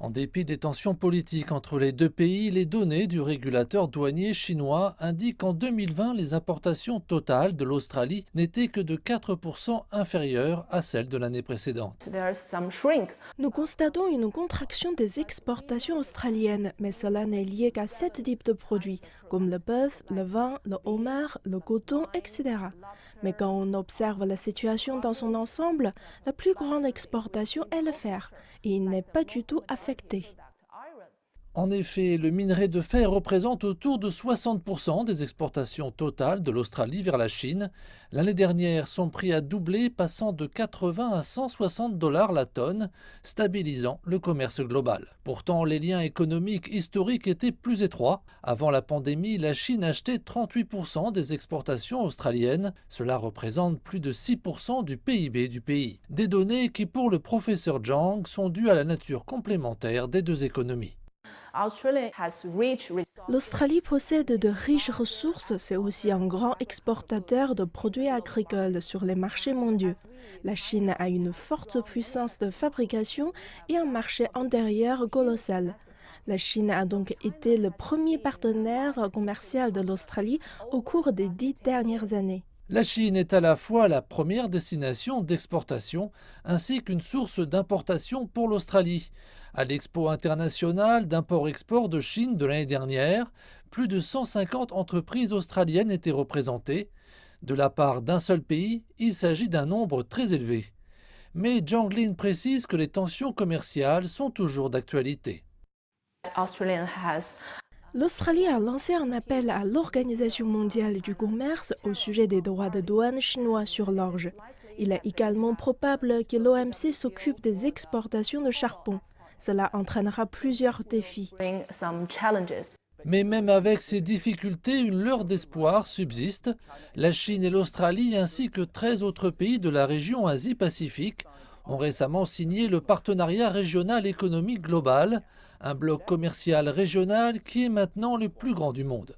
En dépit des tensions politiques entre les deux pays, les données du régulateur douanier chinois indiquent qu'en 2020, les importations totales de l'Australie n'étaient que de 4% inférieures à celles de l'année précédente. Nous constatons une contraction des exportations australiennes, mais cela n'est lié qu'à 7 types de produits, comme le bœuf, le vin, le homard, le coton, etc. Mais quand on observe la situation dans son ensemble, la plus grande exportation est le fer, et il n'est pas du tout affecté. En effet, le minerai de fer représente autour de 60% des exportations totales de l'Australie vers la Chine. L'année dernière, son prix a doublé, passant de 80 à 160 dollars la tonne, stabilisant le commerce global. Pourtant, les liens économiques historiques étaient plus étroits. Avant la pandémie, la Chine achetait 38% des exportations australiennes. Cela représente plus de 6% du PIB du pays. Des données qui, pour le professeur Zhang, sont dues à la nature complémentaire des deux économies. L'Australie possède de riches ressources, c'est aussi un grand exportateur de produits agricoles sur les marchés mondiaux. La Chine a une forte puissance de fabrication et un marché intérieur colossal. La Chine a donc été le premier partenaire commercial de l'Australie au cours des 10 dernières années. La Chine est à la fois la première destination d'exportation ainsi qu'une source d'importation pour l'Australie. À l'Expo internationale d'import-export de Chine de l'année dernière, plus de 150 entreprises australiennes étaient représentées. De la part d'un seul pays, il s'agit d'un nombre très élevé. Mais Zhang Lin précise que les tensions commerciales sont toujours d'actualité. L'Australie a lancé un appel à l'Organisation mondiale du commerce au sujet des droits de douane chinois sur l'orge. Il est également probable que l'OMC s'occupe des exportations de charbon. Cela entraînera plusieurs défis. Mais même avec ces difficultés, une lueur d'espoir subsiste. La Chine et l'Australie, ainsi que 13 autres pays de la région Asie-Pacifique, ont récemment signé le partenariat régional économique global, un bloc commercial régional qui est maintenant le plus grand du monde.